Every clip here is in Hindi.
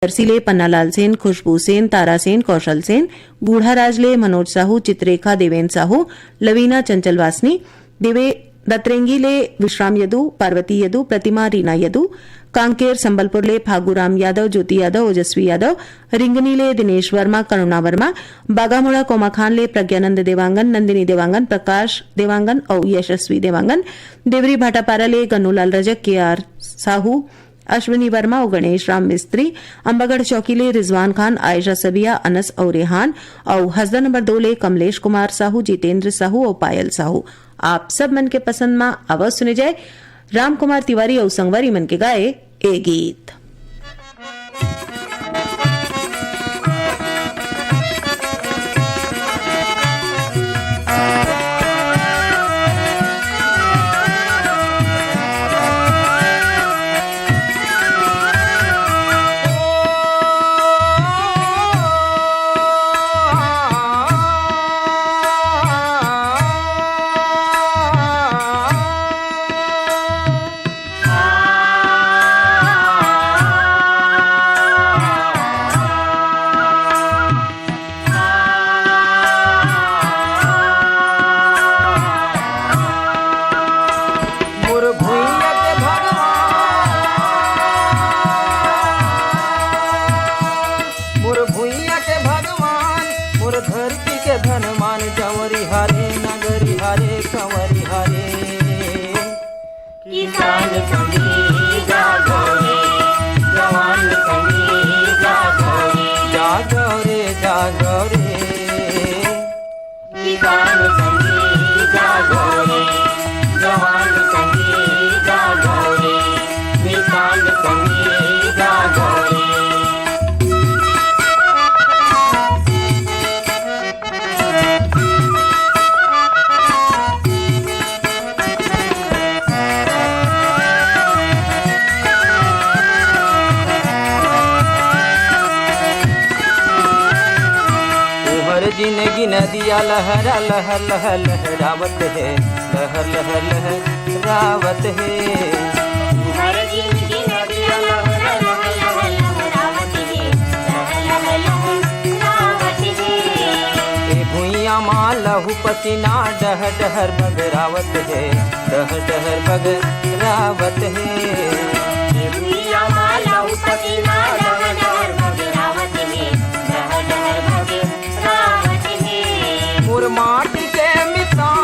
तरसीले पन्नालाल सेन, खुशबू सेन, तारा सेन, कौशल सेन, बूढ़ा राजले, मनोज साहू, चित्रेखा देवेन साहू, लवीना चंचल वासनी, दिवे दत्रेंगीले, विश्राम यदु, पार्वती यदु, प्रतिमा रीना यदु, कांकेर संबलपुरले, फागुराम यादव, ज्योति यादव, ओजस्वी यादव, रिंगनीले, दिनेश वर्मा, करुणा वर्मा, बागामुड़ा कोमाखानले, प्रज्ञानंद देवांगन, नंदिनी देवांगन, प्रकाश देवांगन और यशस्वी देवांगन, देवरी भाटापाराले, गन्नूलाल रजक, के आर साहू, अश्विनी वर्मा और गणेश राम मिस्त्री, अंबागढ़ चौकीले, रिजवान खान, आयशा सबिया, अनस और रेहान और हसदा नंबर 2 ले कमलेश कुमार साहू, जितेंद्र साहू और पायल साहू। आप सब मन के पसंद में आवाज सुने जाए राम कुमार तिवारी और संगवारी मन के गाए ए गीत। धरती के धनमान जवरी हरे नगरी हरे कंवरी हरे किसान संगी जागो रे जवान संगी जागो रे जागो रे जागो रे किसान संगी जागो रे जवान संगी जागो रे किसान संगी जागो रे। जिंदगी नदिया लहरा लहर लहर लहरावत है लहर लहर लहरावत है हर जिंदगी नदिया लहरा लहर लहरावत है लहर लहर लहरावत है। ए भुइया माँ लहू पसीना डह डहर बगरावत है डह डहर बगरावत है ए भुइया माँ लहू पसीना डह डहर बगरावत है डह डहर बगरावत है। मोर माटी के मितान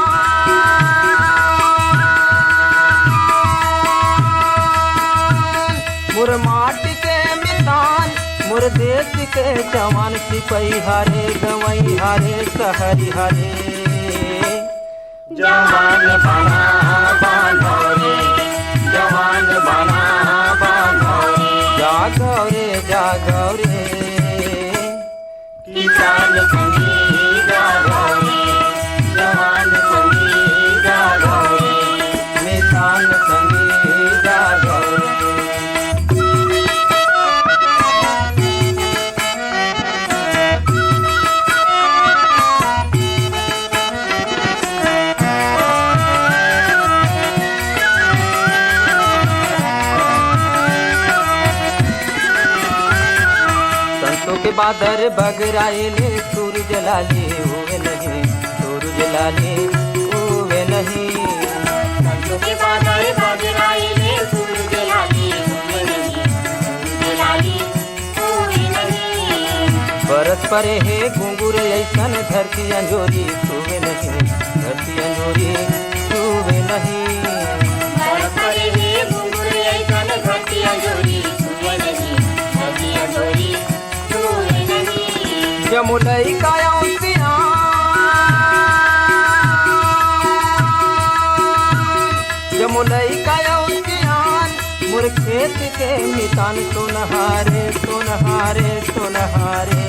मोर माटी के मितान मोर देश के जवान सिपही हारे गवई हारे सहरी हारे जवान बना बांधो रे जवान बना बांधो रे जागो रे जागो रे किसान संगी जागो रे जवान संगी जागो रे मितान संगी जागो रे। संतों के बादर बगराएले सूरज लाले हुए नहीं सूरज लाले हुए नहीं संतों के बादल बगराएले सूरज लाले हुए नहीं सूरज लाले हुए नहीं। बरस परे है घुंगुर ऐसन धरती अंजोरी छुए नहीं धरती अंजोरी छुए नहीं बरस परे है घुंघरू ऐसन धरती अंजोरी छुए नहीं धरती अंजोरी छुए नहीं। जमुलई काया जमुलई काया मोर खेत के मितान सोनहारे सोनहारे सोनहारे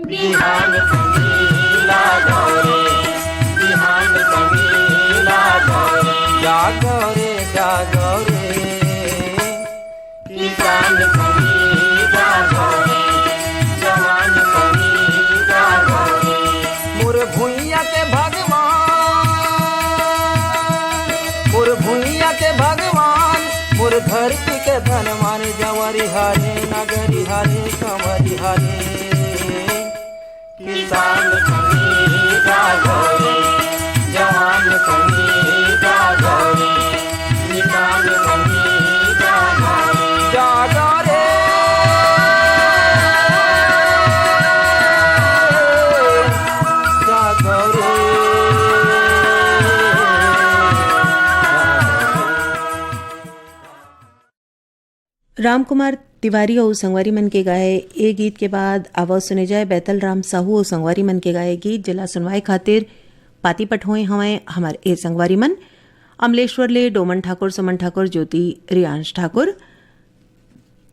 बिहान संगी लागो रे बिहान संगी लागो रे जागो रे जागो रे किसान संगी जागो रे जवान संगी जागो रे मोर भुइया के भगवान मोर धरती के धनवान जवरी हारे नगरी हरे कंवरी हरे किसान संगी जागो रे जवान संगी जागो रे किसान संगी जागो रे जागो रे जागो रे रामकुमार तिवारी और संगवारी मन के गाए ए गीत के बाद आवाज सुने जाए बैतल राम साहू और संगवारी मन के गाए गीत जिला सुनवाई खातिर पाती पठोए हमें हमार ए संगवारी मन अमलेश्वर ले डोमन ठाकुर सुमन ठाकुर ज्योति रियांश ठाकुर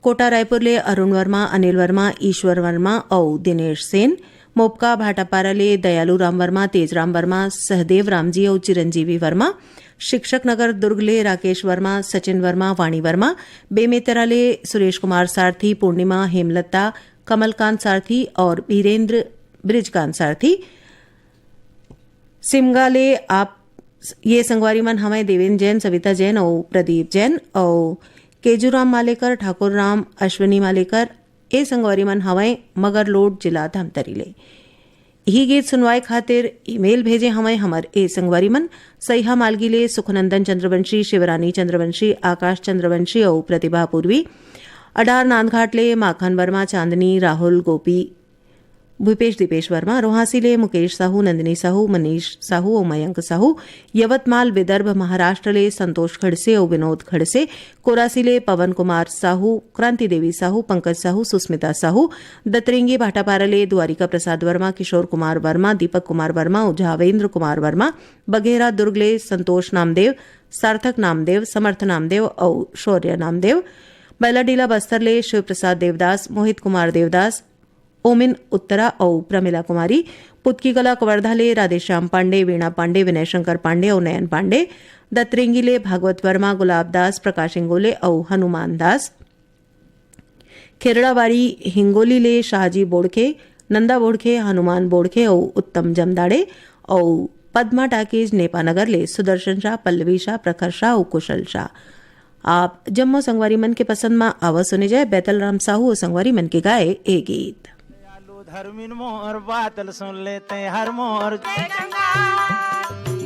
कोटा रायपुर ले अरुण वर्मा अनिल वर्मा ईश्वर वर्मा और दिनेश सेन मोपका भाटापारा ले दयालु राम वर्मा तेजराम वर्मा सहदेव रामजी और चिरंजीवी वर्मा शिक्षक नगर दुर्ग ले राकेश वर्मा सचिन वर्मा वाणी वर्मा बेमेतरा ले सुरेश कुमार सारथी पूर्णिमा हेमलता कमलकांत सारथी और वीरेंद्र ब्रिजकांत सारथी सिमगा ले आप ये संगवारी मन हमें देवेंद्र जैन सविता जैन और प्रदीप जैन और केजूराम मालेकर ठाकुर राम अश्विनी मालेकर ए संगवारी मन हमें मगर लोड जिला धमतरी ले ही गीत सुनवाए खातिर ईमेल भेजे हमें हमार ए संगवारी मन सईहा मालगीले सुखनंदन चंद्रवंशी शिवरानी चंद्रवंशी आकाश चंद्रवंशी और प्रतिभा पूर्वी अडार नांदघाटले माखन वर्मा चांदनी राहुल गोपी भूपेश दीपेश वर्मा रोहासीले मुकेश साहू नंदिनी साहू मनीष साहू और मयंक साहू यवतमाल विदर्भ महाराष्ट्र ले संतोष खड़से और विनोद खड़से कोरासीले पवन कुमार साहू क्रांति देवी साहू पंकज साहू सुस्मिता साहू दतरेंगी भाटापारा ले द्वारिका प्रसाद वर्मा किशोर कुमार वर्मा दीपक कुमार वर्मा और झावेंद्र कुमार वर्मा बघेरा दुर्ग ले संतोष नामदेव सार्थक नामदेव समर्थ नामदेव और शौर्य नामदेव बैलाडीला बस्तर ले शिव प्रसाद देवदास मोहित कुमार देवदास ओमिन उत्तरा और प्रमिला कुमारी पुतकीकला कवर्धा ले राधेश्याम पांडे वीणा पांडे विनय शंकर पांडे और नयन पांडे दतरेंगी ले भागवत वर्मा गुलाब दास प्रकाश इंगोले और हनुमान दास खेरड़ावाड़ी हिंगोली ले शाहजी बोड़खे नंदा बोड़खे हनुमान बोड़खे और उत्तम जमदाड़े और पद्मा टाकीज नेपानगर ले सुदर्शन शाह पल्लवी शाह प्रखर शाह और कुशल शाह। आप जम्मू संगवारी मन के पसंद में आवाज सुने जाए बैतल राम साहू और संगवारी मन के गाए ए गीत। धर्मिन मोर बातल सुन लेते हर मोर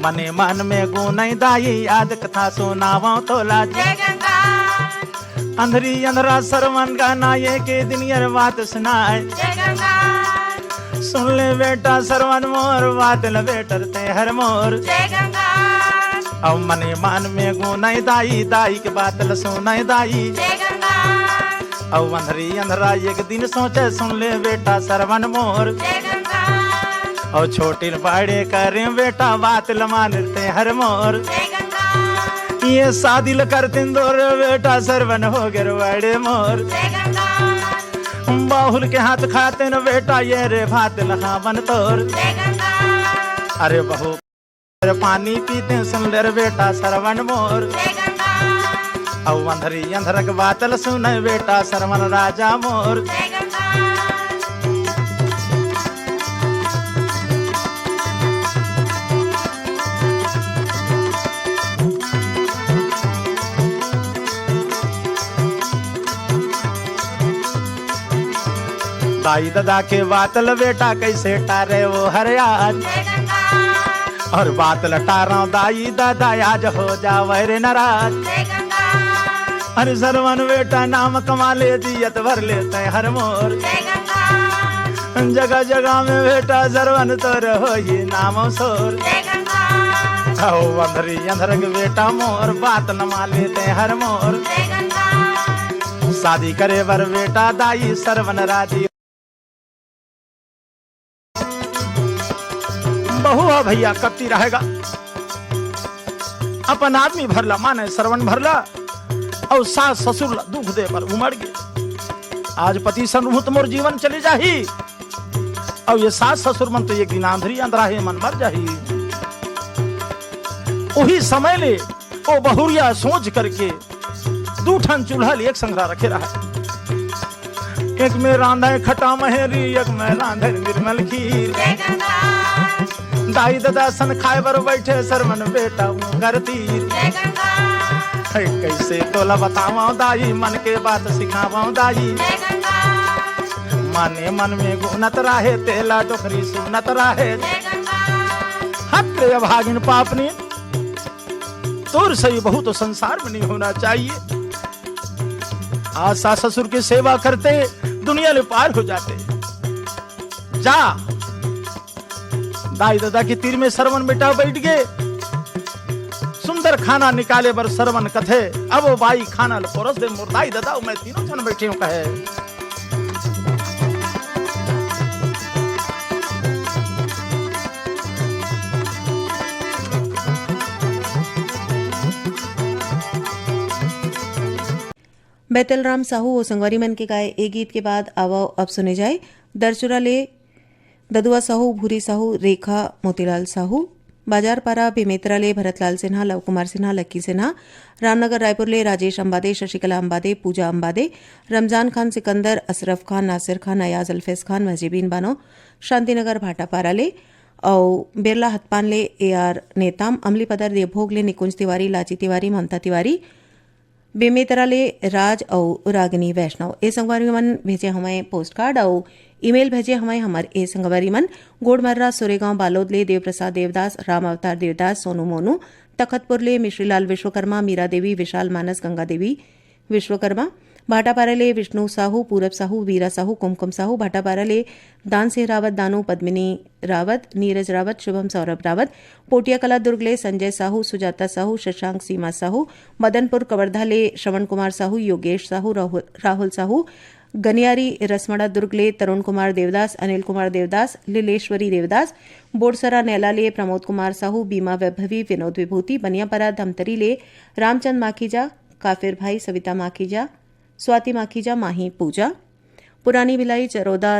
मने मन में गुनई दाई याद कथा सुनावा तो लाज अंधरी अंधरा सरवन गाना ये के दिन यार बात सुनाए सुन ले बेटा सरवन मोर बातल बेटर ते हर मोर अब मने मन में गुनई दाई दाई के बातल सुनाई दाई अब अंधरी अंधरा एक दिन सोचे सुन ले बेटा सरवन मोर और छोटी बाड़े करें बेटा बात लमानते हर मोर ये शादी करते दौर बेटा सरवन हो गिर बड़े मोर बाहुल के हाथ खाते न बेटा ये रे भात लहावन तोर अरे बहू पानी पीते सुन ले बेटा सरवन मोर अब अंधरी अंधरक बातल सुन बेटा सरवन राजा मोर दाई दादा के बातल बेटा कैसे टारे वो हर आज और बातल टारा दाई दादा आज हो जावे रे नाराज अरे सरवन बेटा नाम कमा ले दियत भर लेते हर मोर जगह जगह में बेटा सरवन तोर हो ये नाम सोर अंधरी अंधरक बेटा मोर बात नमा लेते हर मोर शादी करे बर बेटा दाई सरवन राजी बहु हो भैया कत्ती रहेगा अपन आदमी भरला माने सरवन भरला और सास ससुर दुख दे पर उमड़ गए आज पति सन्मुत मोर जीवन चले जाही और ये सास ससुर मन तो एक दिन आंधरी अंधराहे मन मर जाही वही समय ले ओ बहुरिया सोच करके दूठन चूल्हा ले एक संग्रह रखे रहा एक में रांधा खटा महेरी एक में रांधे निर्मल खीर दाई दादा सन खाए बर बैठे सरवन बेटा घर तीर कैसे तोला बतावां दाई, मन के बात सिखावां दाई। माने मन में गुनत रहे, तेला डोकरी सुनत रहे। हट रे भागिन पापनी, तोर सही बहुत तो संसार में नहीं होना चाहिए। आज सास ससुर की सेवा करते दुनिया ले पार हो जाते। जा दाई दादा की तीर में सरवन बेटा बैठ गए, सुंदर खाना निकाले बर सरवन कथे। अब वो बाई खाना परोस दे, मुर्दाई दादा मैं तीनों जन बैठे हूं कहे। बैतलराम साहू और संगवारी मन के गाए एक गीत के बाद आवा अब सुने जाए दरचुरा ले ददुआ साहू, भूरी साहू, रेखा मोतीलाल साहू, बाजारपारा बेमेतरा ले भरतलाल सिन्हा, लव कुमार सिन्हा, लक्की सिन्हा, रामनगर रायपुर ले राजेश अंबादे, शशिकला अंबादे, पूजा अंबादे, रमजान खान सिकंदर, असरफ खान, नासिर खान, अयाज अल्फेज खान, मजीबीन बानो, शांतिनगर भाटापारा ले और बिरला हतपान ले AR नेताम, अमली पदर देवभोग ले निकुंज तिवारी, लाची तिवारी, ममता तिवारी, बेमेतरा ले राज और रागिनी वैष्णव। ए संगवारी मन भेजे हमें पोस्ट कार्ड और ईमेल भेजे हमें हमारे ए संगवारी मन गोड़मर्रा, सोरेगांव, बालोद ले देवप्रसाद देवदास, राम अवतार देवदास, सोनू मोनू, तखतपुर ले मिश्रीलाल विश्वकर्मा, मीरा देवी, विशाल मानस, गंगा देवी विश्वकर्मा, भाटापारा ले विष्णु साहू, पूरब साहू, वीरा साहू, कुमकुम साहू, भाटापारा ले दान सिंह रावत, दानू, पद्मिनी रावत, नीरज रावत, शुभम सौरभ रावत, पोटिया कला दुर्ग ले संजय साहू, सुजाता साहू, शशांक सीमा साहू, मदनपुर कवर्धा ले श्रवण कुमार साहू, योगेश साहू, राहुल साहू, गनियारी रसमड़ा दुर्ग ले तरुण कुमार देवदास, अनिल कुमार देवदास, लीलेश्वरी देवदास, बोरसरा नैला ले प्रमोद कुमार साहू, बीमा वैभवी, विनोद विभूति, बनियापरा धमतरी ले रामचंद माखीजा, काफिर भाई, सविता माखीजा, स्वाति माखीजा, माही पूजा, पुरानी भिलाई चरोदा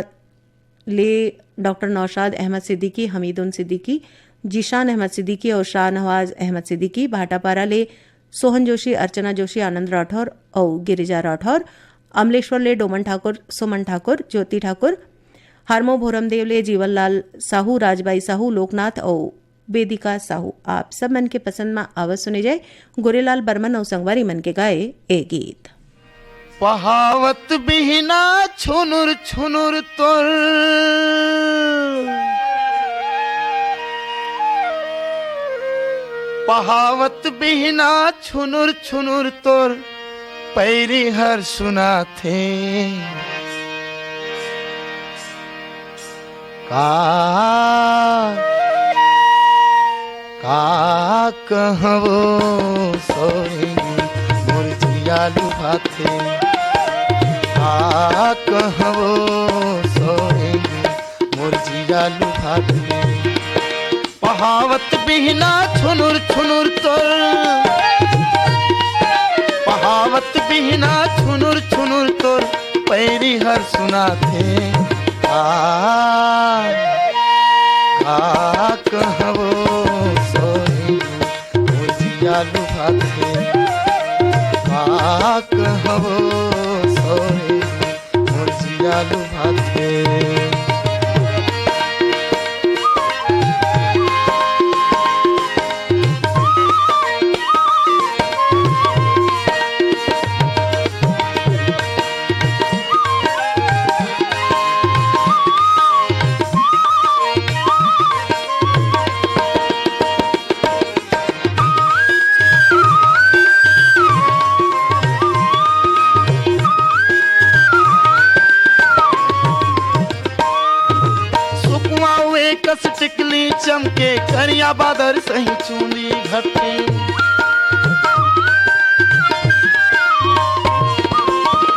ले डॉक्टर नौशाद अहमद सिद्दीकी, हमीदुन सिद्दीकी, जीशान अहमद सिद्दीकी और शाहनवाज अहमद सिद्दीकी, भाटापारा ले सोहन जोशी, अर्चना जोशी, आनंद राठौर और गिरिजा राठौर, अमलेश्वर ले डोमन ठाकुर, सुमन ठाकुर, ज्योति ठाकुर, हारमो भोरमदेव ले जीवनलाल साहू, राजबाई साहू, लोकनाथ और वेदिका साहू। आप सब मन के पसंद में आवाज सुने जाए गोरेलाल बर्मन और संगवारी मन के गाए ए गीत। पहावत बिहना छुनुर छुनुर तोर, पहावत बिहना छुनुर छुनुर तोर, पैरी हर सुना थे का कहवो सोरी मुरझियालू भाथे, का कहवो सोरी मुरझियालू भाथे। पहावत बिहना छुनुर छुनुर तोर, पहावत बिहना छुनुर छुनुर तोर, पैरी हर सुना थे कहवो सोरी मुरझियालू भाथे, कहवो सोरी मुरझियालू भाथे। कस टिकली चमके करिया बादर सही चूंदी घटे,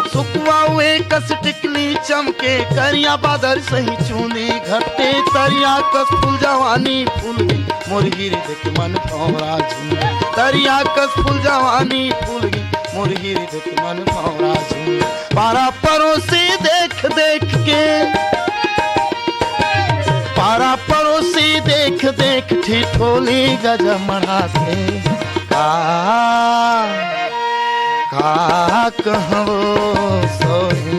सुखवा हुए कस टिकली चमके करिया बादर सही चूंदी घटे। तरिया कस फूल जवानी फूल गई मुर्गी देख मन भौरा झूम, तरिया कस फूल जवानी फूल गई मुर्गी देख मन भौरा झूम। पारा परोसी देख देख के, पारा पड़ोसी देख देख ठिठोली गजमड़ा थे का कहवो सोरी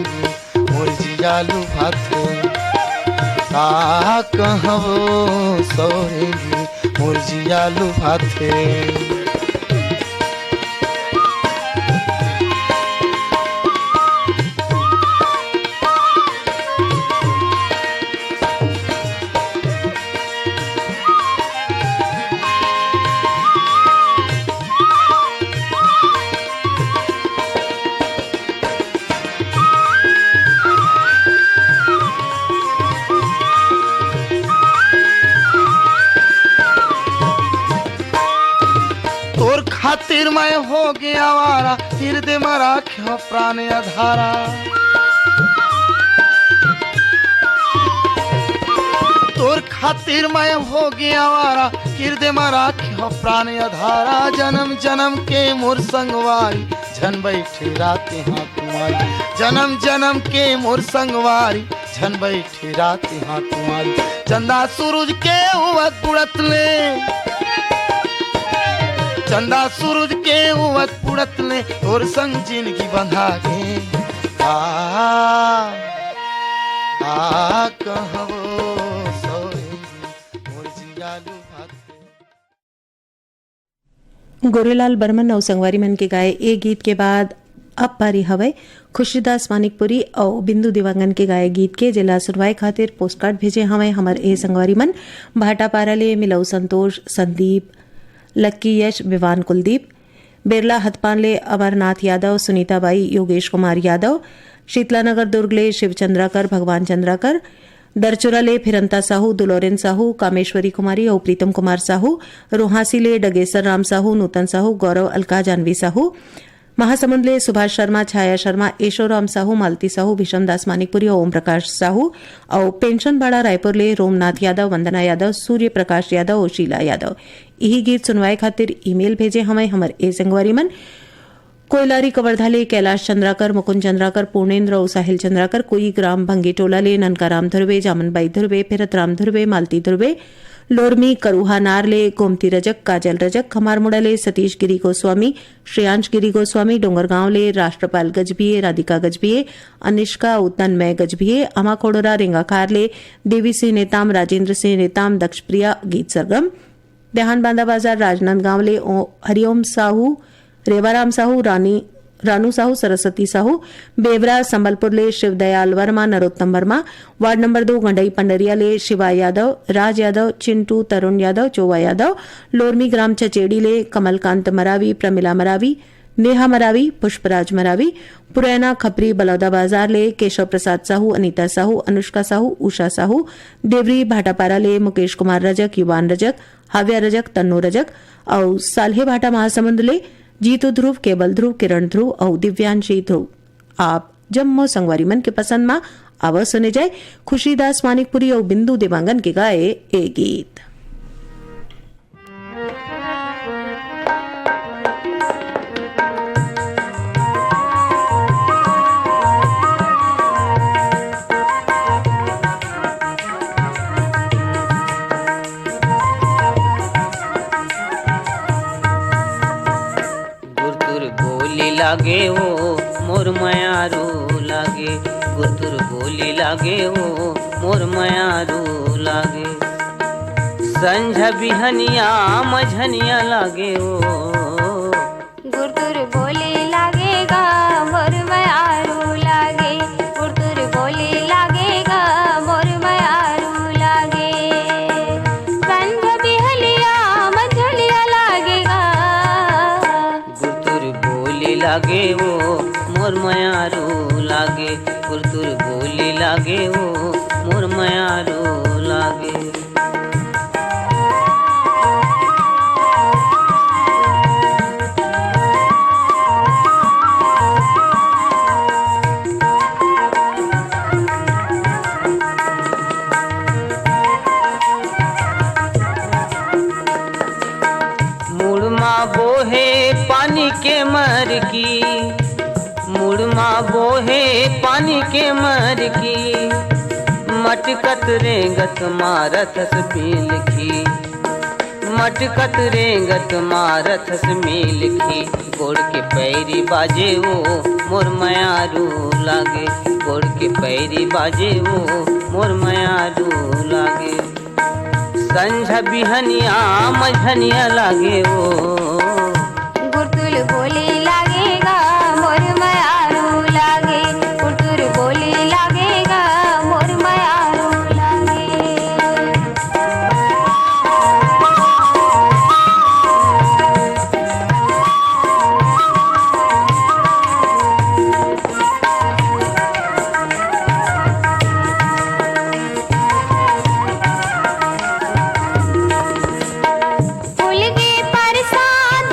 मुरझियालू भाथे, का कहवो सोरी मुरझियालू भाथे। मैं हो गया आवारा, हृदय में राख्यो प्राण अधारा। तोर खातिर मैं हो गया आवारा, हृदय में राख्यो प्राण अधारा। जन्म जन्म के मोर संगवारी, झन बैठे राते हाँ तुम्हारी। जन्म जन्म के मोर संगवारी, झन बैठे राते हाँ तुम्हारी। चंदा सूरज के उवत पुड़त ले, चंदा सूरज के उवत पुड़त ले, और संग जिंदगी बंधा गे। कहवो गोरेलाल बर्मन और संगवारी मन के गाए ए गीत के बाद अब पारी हवय खुशीदास मानिकपुरी और बिंदु दिवांगन के गाए गीत के जिला सुनवाई खातिर पोस्टकार्ड भेजे हवय हमर ए संगवारी मन भाटापारा ले मिलऊ संतोष, संदीप, लक्की यश, विवान कुलदीप, बिरला हथपान ले अमरनाथ यादव, सुनीताबाई, योगेश कुमार यादव, शीतलानगर दुर्ग ले शिवचंद्राकर, भगवान चंद्राकर, दरचुरा ले फिरंता साहू, दुलोरेन साहू, कामेश्वरी कुमारी और प्रीतम कुमार साहू, रोहासी ले डगेसर राम साहू, नूतन साहू, गौरव अलका जानवी साहू, महासमुंद ले सुभाष शर्मा, छाया शर्मा, एशोराम साहू, मालती साहू, भीषम दास मानिकपुरी और ओम प्रकाश साहू और पेंशन बाड़ा रायपुर ले रोमनाथ यादव, वंदना यादव, सूर्य प्रकाश यादव और शीला यादव। यही गीत सुनवाए खातिर ईमेल भेजे हमें हमर ए संगवारी मन कोयलारी कवर्धा ले कैलाश चंद्राकर, मुकुंद चंद्राकर, पूर्णेन्द्र और साहिल चंद्राकर, कोई ग्राम भंगी टोला ले ननकाराम धुर्वे, जामनबाई धुर्वे, फिरत राम धुर्वे, मालती धुर्वे, लोरमी करूहा नार ले गोमती रजक, काजल रजक, खमारमुड़ा ले सतीश गिरी गोस्वामी, श्रेयांश गिरी गोस्वामी, डोंगरगांव ले राष्ट्रपाल गजभिये, राधिका गजभिये, अनिष्का तन्मय गजभिये, अमाखोड़रा रेंगाखार ले देवी सिंह नेताम, राजेंद्र सिंह नेताम, दक्षप्रिया गीत सरगम, देहान बांदा बाजार राजनांदगांव ले हरिओम साहू, रेवाराम साहू, रानू साहू, सरस्वती साहू, बेवरा संबलपुर ले शिवदयाल वर्मा, नरोत्तम वर्मा, वार्ड नंबर 2 गंडई पंडरिया ले शिवा यादव, राज यादव, चिंटू, तरुण यादव, चोवा यादव, लोरमी ग्राम चचेड़ी ले कमलकांत मरावी, प्रमिला मरावी, नेहा मरावी, पुष्पराज मरावी, पुरैना खपरी बलौदा बाजार ले केशव प्रसाद साहू, अनीता साहू, अनुष्का साहू, उषा साहू, देवरी भाटापारा ले मुकेश कुमार रजक, युवान रजक, हाव्या रजक, तन्नू रजक और साल्हे भाटा महासमुंद ले जीतू ध्रुव, केवल ध्रुव, किरण ध्रुव और दिव्यांशी ध्रुव। आप जम्मो संगवारी मन के पसंद में आवाज सुने जाए खुशीदास मानिकपुरी और बिंदु दिवांगन के गाए ए गीत। लागे वो मोर मयारू लागे, गुरतुर बोली लागे वो मोर मयारू लागे। संझ बिहनिया मझनिया लागे वो गुरतुर बोली लागेगा मोर मयारू लागे, गुरतुर बोली लागेगा मोर मयारू लागे। संझ बिहनिया मझनिया लागेगा, गुरतुर बोली लागे वो मोर मयारू लागे, गुरतुर बोली लागे वो मोर मयारू लागे। मुड़मा बोहे पानी के मर की, मुड़मा बोहे पानी के मर की, मटकत रेंगत मारत मिल की, मटकत रेंगत मारत मिल की। गोड़ के पैरी बाजे वो मोर मयारू लागे, गोड़ के पैरी बाजे वो मोर मयारू लागे। संझ बिहनिया मझनिया लागे वो गुरतुर बोली लागेगा मोर मयारू लागे, गुरतुर बोली लागेगा मोर मयारू लागे। फूल के परसाद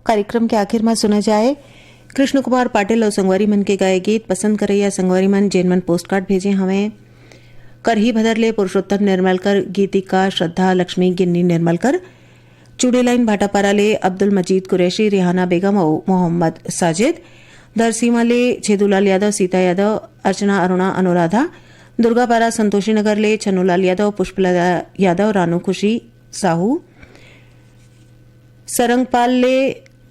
कार्यक्रम के आखिर में सुना जाए कृष्ण कुमार पाटिल और संगवारी मन के गाए गीत पसंद करैया संगवारी मन जेन मन पोस्ट कार्ड भेजे हमें करही भदरले पुरुषोत्तम निर्मलकर, गीतिका श्रद्धा लक्ष्मी गिन्नी निर्मलकर, चुड़ेलाइन भाटापारा ले अब्दुल मजीद कुरैशी, रिहाना बेगम और मोहम्मद साजिद, दरसीमा ले छेदुलाल यादव, सीता यादव, अर्चना अरुणा अनुराधा, दुर्गापारा संतोषी नगर ले छन्नूलाल यादव, पुष्पलता यादव, रानू खुशी साहू, सरंगपाल ले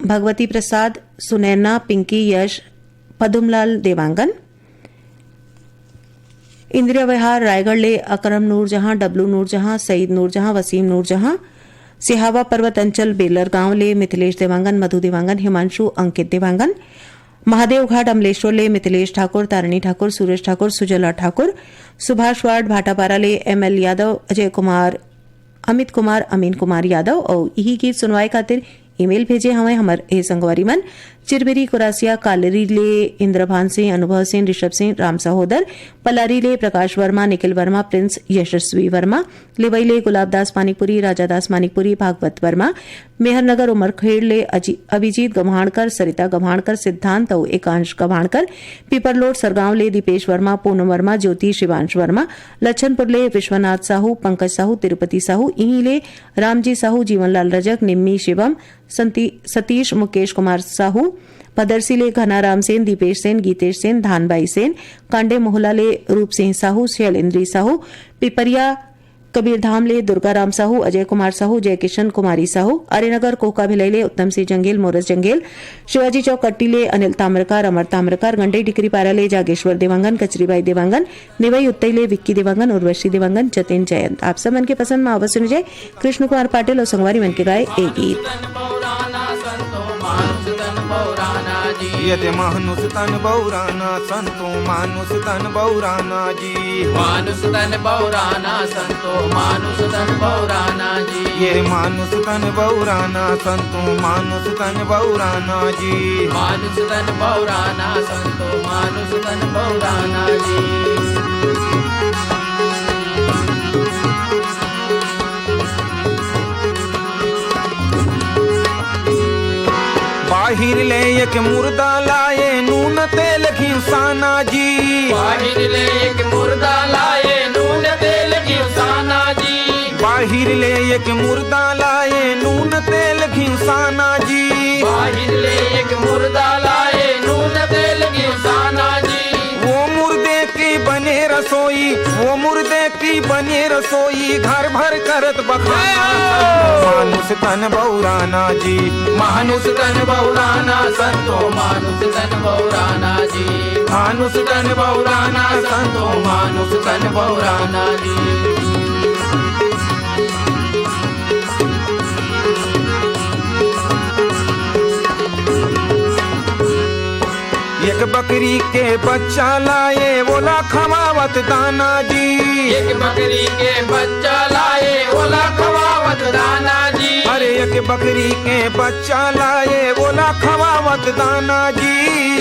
भगवती प्रसाद, सुनैना, पिंकी, यश, पदुमलाल देवांगन, इंदिरा विहार रायगढ़ ले अकरम नूरजहां, डब्लू नूरजहां, सईद नूरजहां, वसीम नूरजहां, सिहावा पर्वत अंचल बेलर गांव ले मिथिलेश देवांगन, मधु देवांगन, हिमांशु अंकित देवांगन, महादेव घाट अमलेश्वर ले मिथिलेश ठाकुर, तारिणी ठाकुर, सूरज ठाकुर, सुजला ठाकुर, सुभाष वार्ड भाटापारा ले एमएल यादव, अजय कुमार, अमित कुमार, अमीन कुमार यादव और यही गीत सुनवाए खातिर ईमेल भेजे हमें हमर ए संगवारी मन चिरबेरी कुरासिया कालरी ले इंद्रभान सिंह, अनुभव सिंह, ऋषभ सिंह, राम सहोदर, पलारी ले प्रकाश वर्मा, निखिल वर्मा, प्रिंस यशस्वी वर्मा, लेवई ले गुलाबदास मानिकपुरी, राजादास मानिकपुरी, भागवत वर्मा, मेहरनगर उमरखेड़ ले अभिजीत गम्हाणकर, सरिता गम्हाणकर, सिद्धांत और एकांश गम्हाणकर, पीपरलोड सरगांव ले दीपेश वर्मा, पूनम वर्मा, ज्योति शिवांश वर्मा, लच्छनपुर ले विश्वनाथ साहू, पंकज साहू, तिरुपति साहू, इही ले रामजी साहू, जीवनलाल रजक, निम्मी शिवम, सतीश मुकेश कुमार साहू, पदरसी ले घनाराम सेन, दीपेश सेन, गीतेश सेन, धानबाई सेन, कांडे मोहला ले रूप सिंह साहू, शैलेंद्री साहू, पिपरिया कबीरधाम ले दुर्गाराम साहू, अजय कुमार साहू, जयकिशन कुमारी साहू, अरेनगर कोका भिलाई ले उत्तम सिंह जंगेल, मोरस जंगेल, शिवाजी चौक कट्टी ले अनिल ताम्रकार, अमर ताम्रकार, गंडई टिकरी पारा ले जागेश्वर देवांगन, कचरीबाई देवांगन, निवई उत्तई ले विक्की देवांगन, उर्वशी देवांगन, जतिन जयंत। आप सब मन के पसंद में अवश्य सुन जाए कृष्ण कुमार पाटिल और संगवारी मन के गाए एक गीत। यदि मानुष तन बौराना संतो मानुष तन बौराना जी, मानुष तन बौराना संतो मानुष तन बौराना जी, ये मानुष तन बौराना संतो मानुष तन बौराना जी, मानुष तन बौराना संतो मानुष तन बौराना जी। बाहिर ले एक मुर्दा लाए नून तेल घिसाना जी, बाहिर ले एक मुर्दा लाए नून तेल घिसाना जी, बाहिर ले एक मुर्दा लाए नून तेल घिसाना जी, बाहिर ले एक मुर्दा लाए नून तेल घिसाना जी। वो मुर्दे की बने रसोई, वो मुर्दे की बने रसोई घर भर करत बखाना, मानुष तन बौराना जी, मानुष तन बौराना संतो मानुष तन बौराना जी, मानुष तन बौराना संतो मानुष तन बौराना जी। एक बकरी के बच्चा लाए बोला खवावत दाना जी, एक बकरी के बच्चा लाए ओला खवावत दाना जी, अरे एक बकरी के बच्चा लाए बोला खवावत दाना जी,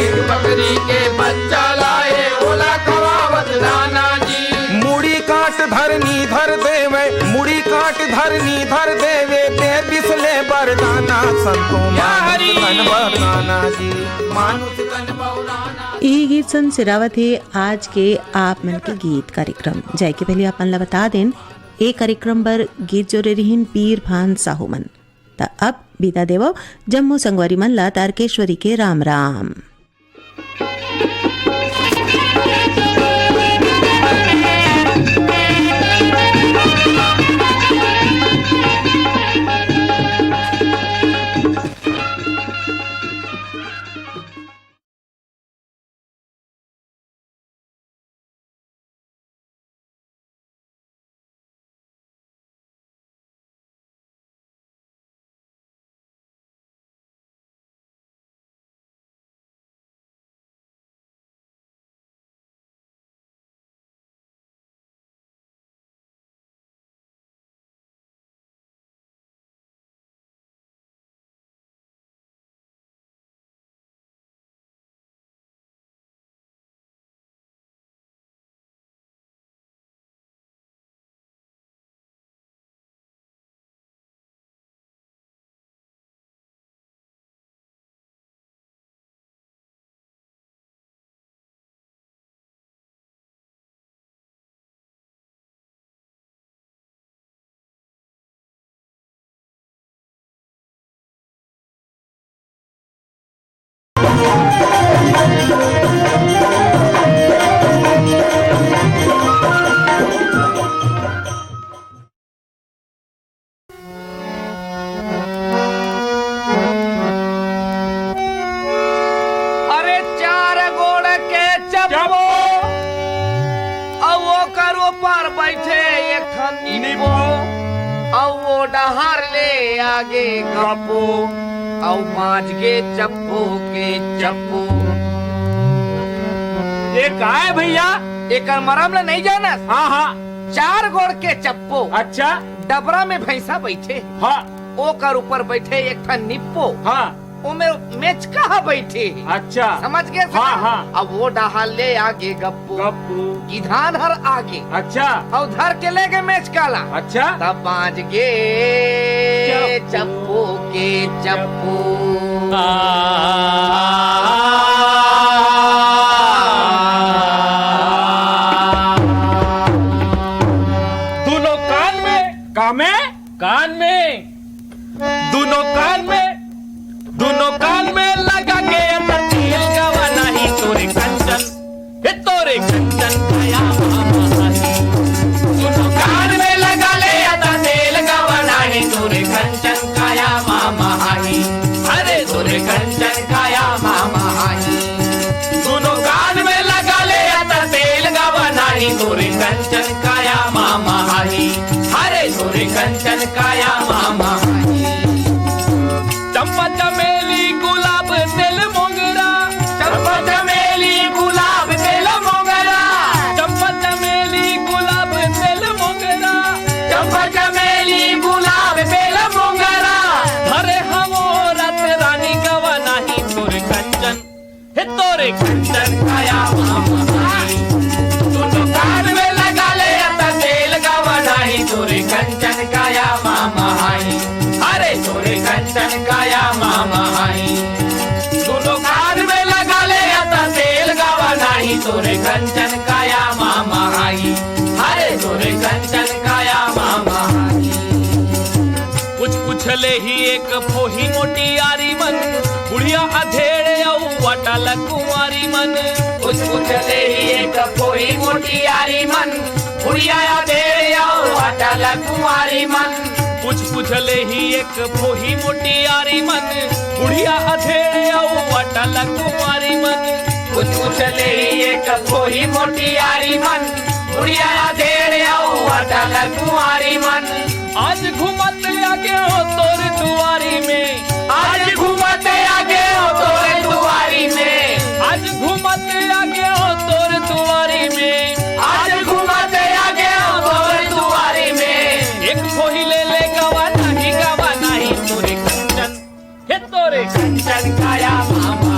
एक बकरी के बच्चा लाए ओला खवावत दाना जी। मुड़ी काट धरनी धर देवे, मुड़ी काट धरनी धर देवे ते बिसले बरदाना संतो मानुष तन बौराना जी, मानुष तन बौराना। यही गीत सन सिरावत है आज के आप मन के गीत कार्यक्रम। जाय के पहले अपन ला बता दें ए कार्यक्रम पर गीत जोरे रहीन पीर भान साहू मन। ता अब बीता देवो जम्मू संगवारी मन ला तारकेश्वरी के राम राम। अरे चार गोड़ के चप्पो वो करो पर बैठे एक नींबो वो डहार ले आगे गपो पांच के चप्पो के चप्पो। ये का है भैया? एक मरम नहीं जाना? हाँ हाँ, चार गोड़ के चप्पो। अच्छा, डबरा में भैंसा बैठे। हाँ, ओ कर ऊपर बैठे एक निप्पो। हाँ, वो में मेच कहा बैठे। अच्छा, समझ गए? हाँ हाँ। अब वो डहाल ले आगे गप्पू गिधान हर आगे। अच्छा, और धर के ले गए मेच काला। अच्छा, तब पांच गे चप्पू के चप्पू। दोनों कान में कान में दोनों कान में लगा के तेल गवा नहीं तोरे कंचन खाया मामा नहीं। दोनों कान में लगा ले तेल गवा नहीं तोरे कंचन खाया मामा नहीं। अरे तोरे कंचन खाया मामा नहीं। दोनों कान में लगा ले तेल गवा नहीं तोरे कंचन खाया मामा नहीं। अरे तोरे कंचन खाया मामा नहीं। चंपा चमेली गुलाब तेल मोगरा। चंपा चमेली गुलाब तेल मोगरा। चंपा चमेली गुलाब तेल मोगरा। चंपा चमेली गुलाब तेल मोगरा। अरे हमो रत रानी गवा नहीं तोरे कंचन हे तोरे कंचन खाया मामा। दोनों कान में लगा ले तेल गवा नहीं तोरे कंचन खाया मामा। अरे तोरे कंचन काया मामा आई। दोनों कान में लगा ले तेल गवा नहीं तोरे कंचन काया मामा आई। अरे तोरे कंचन काया मामा आई। कुछ ले ही एक फोही मोटी यारी मन बुढ़िया अधेड़े अटल कुंवारी मन। कुछ ले ही एक फोही मोटी यारी मन बुढ़िया अधेड़े अटल कुंवारी मन। कुछ ले ही एक फोही मोटी यारी मन बुढ़िया अधेड़े अटल कुंवारी मन। कुछ ले ही एक फोही मोटी यारी मन बुढ़िया अधेड़े अटल कुंवारी मन। आज घूमत आगे हो तोरे दुआरी में। आज घूमत आगे हो तोरे दुआरी में। आज घूमत आगे हो तोरे दुआरी में। आज घूमत आगे हो तोरे दुआरी में। एक फोही ले गवा नहीं तोरे कंचन हे तोरे कंचन काया मामा।